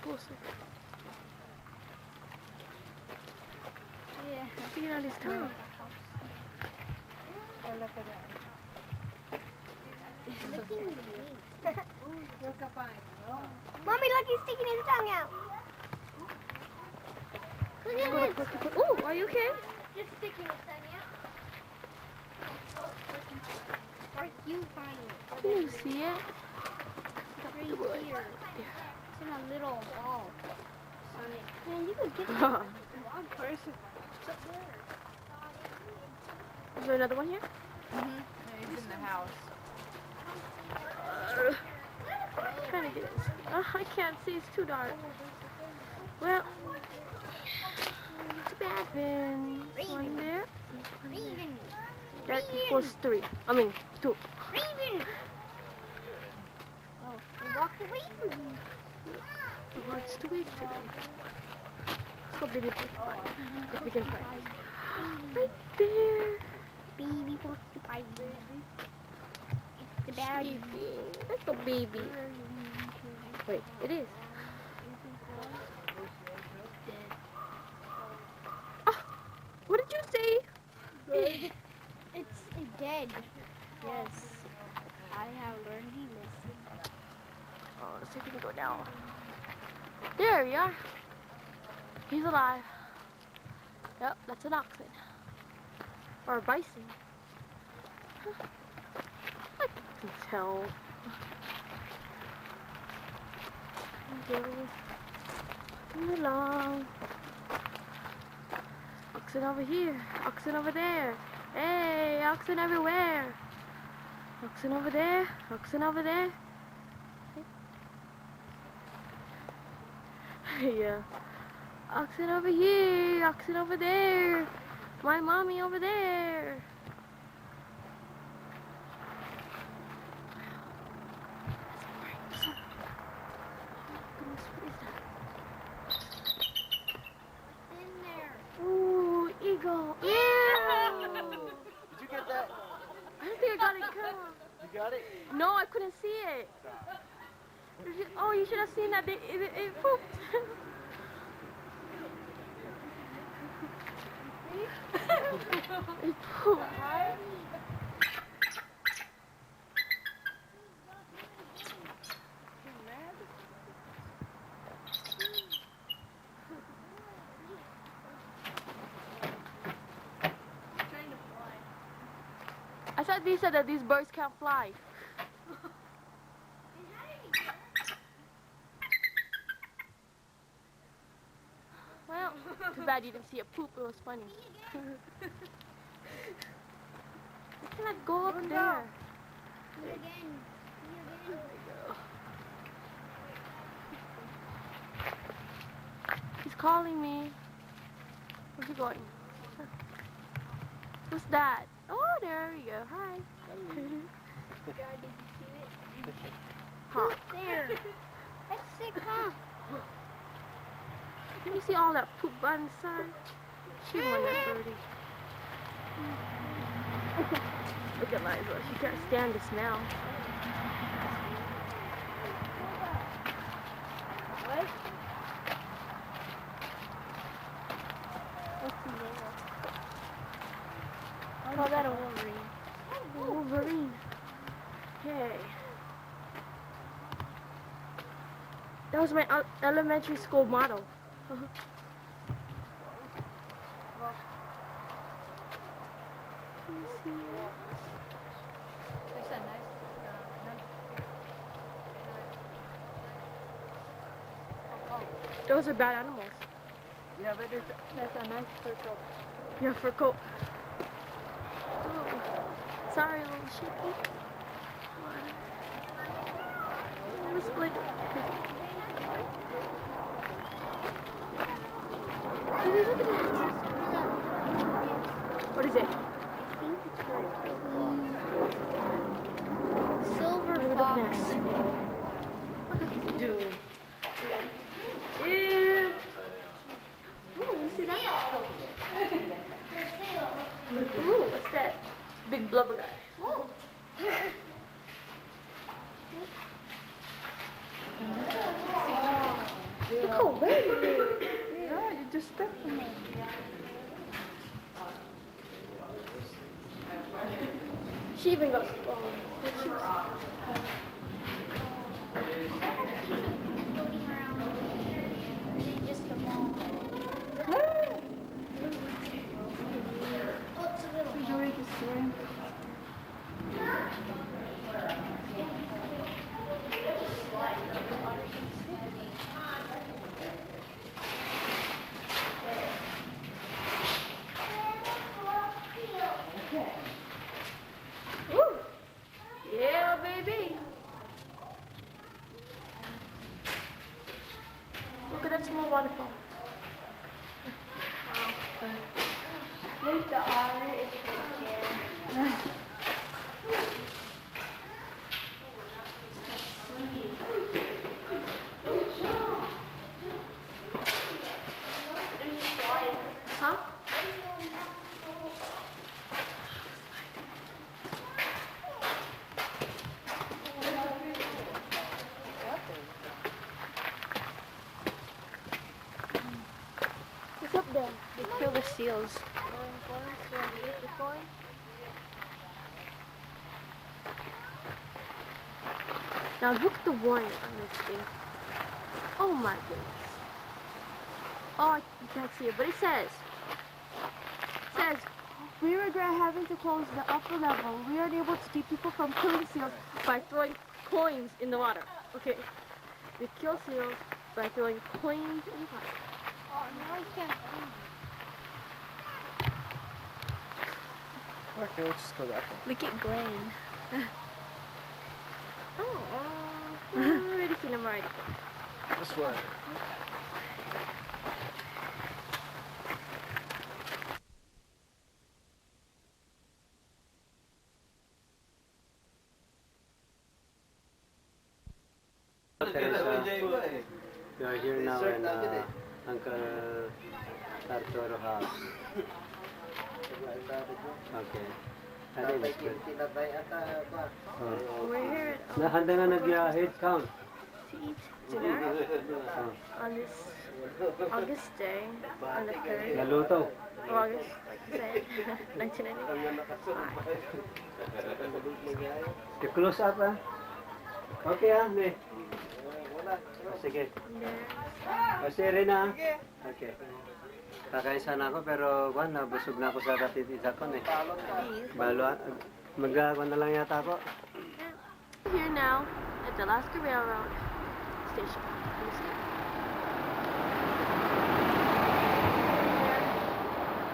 closer. Yeah. Figure out his tongue. Oh, look at that. Mommy, look, he's sticking his tongue out. Look at this. Oh, are you okay? Just sticking his tongue out. Or you find it. Can you see it? Right here. It's in a little ball. Man, you could get Is one person. there another one here? He's in the house. Trying to get it. I can't see. It's too dark. Well, too bad then. One there. Raven. That equals 3. I mean, 2. Raven. Oh, he walked away from me. Oh, it's too weak today. Let's go baby if we can find it. Right there. Baby porcupine. It's the baby. That's a baby. Wait, it is. Oh, what did you say? It's dead. Yes. I have learned he listened. Oh, let's see if we can go down. There we are. He's alive. Yep, that's an oxen. Or a bison. I can tell. Move along. Oxen over here. Oxen over there. Hey, oxen everywhere. Oxen over there. Oxen over there. Yeah. Oxen over here. Oxen over there. My mommy over there. In there. Ooh, eagle. Yeah. Did you get that? I don't think I got it. Come on. You got it? No, I couldn't see it. Oh, you should have seen that. It pooped. It pooped. I thought they said that these birds can't fly. Well, too bad you didn't see it poop. It was funny. I cannot go up there. See again. He's calling me. Where's he going? Who's that? Oh, there we go. Hi. Huh. There. That's sick, huh? Can you see all that poop on the side? She won that birdie. Look at Liza. She can't stand the smell. What? I call that a Wolverine. Wolverine. Hey. That was my elementary school motto. Can you see it? There's a nice, Those are bad animals. Yeah, but that's a nice circle. Yeah, for coat. Oh, sorry, little sheepy. Let's split. What is it? I think it's for silver Look at fox. that. Dude. Ew. Ooh, you see that? Ooh, what's that? Big blubber guy. Oh. Oh, wait. Yeah, you just stepped on it. She even goes, just a ball. Oh, it's a little ball. Enjoy the swim. Yeah, baby. Look at that small waterfall. There's the otter. It's right there. Huh? It's up there. They kill the seals. Now look at the warning on this thing. Oh my goodness. Oh, you can't see it, but it says, we regret having to close the upper level. We are unable to keep people from killing seals by throwing coins in the water. Okay, we kill seals by throwing coins in the water. Oh, now I can't. Okay, we'll just go that way. Look at Glenn. Oh, already seen him already. This way. We are here now in Uncle Arturo house. Okay. Ano yung school? We're here Nahanda na nag-head count. to eat dinner on this August day, on the 3rd Naluto. of August, like I said, 1995. I-close up ah. Okay ah, ne. Sige. Kasi rin ah. Okay. Kakain sana ako pero kwan, nabusog na ako sa katitisa ko eh. Balo, mag-kwan na lang yata ako. We're here now at the Alaska Railroad station. Let me see.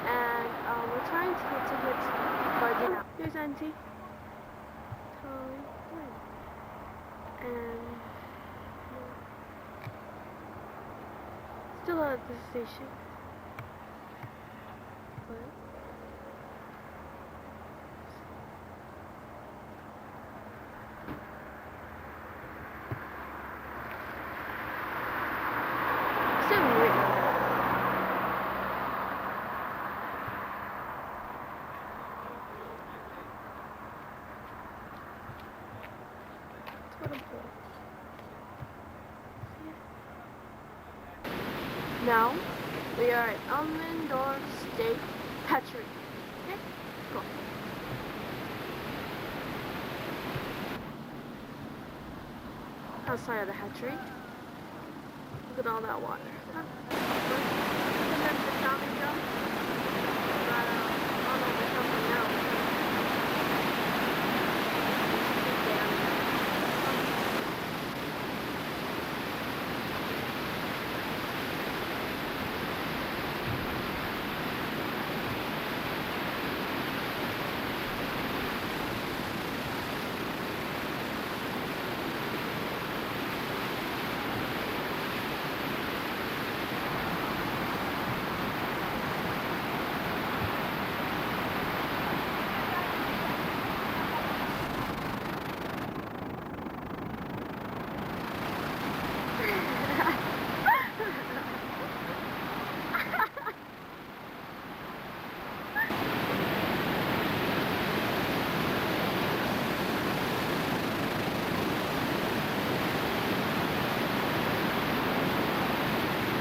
And we're trying to get tickets for dinner. Here's Auntie. And still at the station. But still weird. That's what I'm doing. Now, we are at Elmendorf State Hatchery. Okay, go. Outside of the hatchery. Look at all that water. Huh? And then the salmon jump.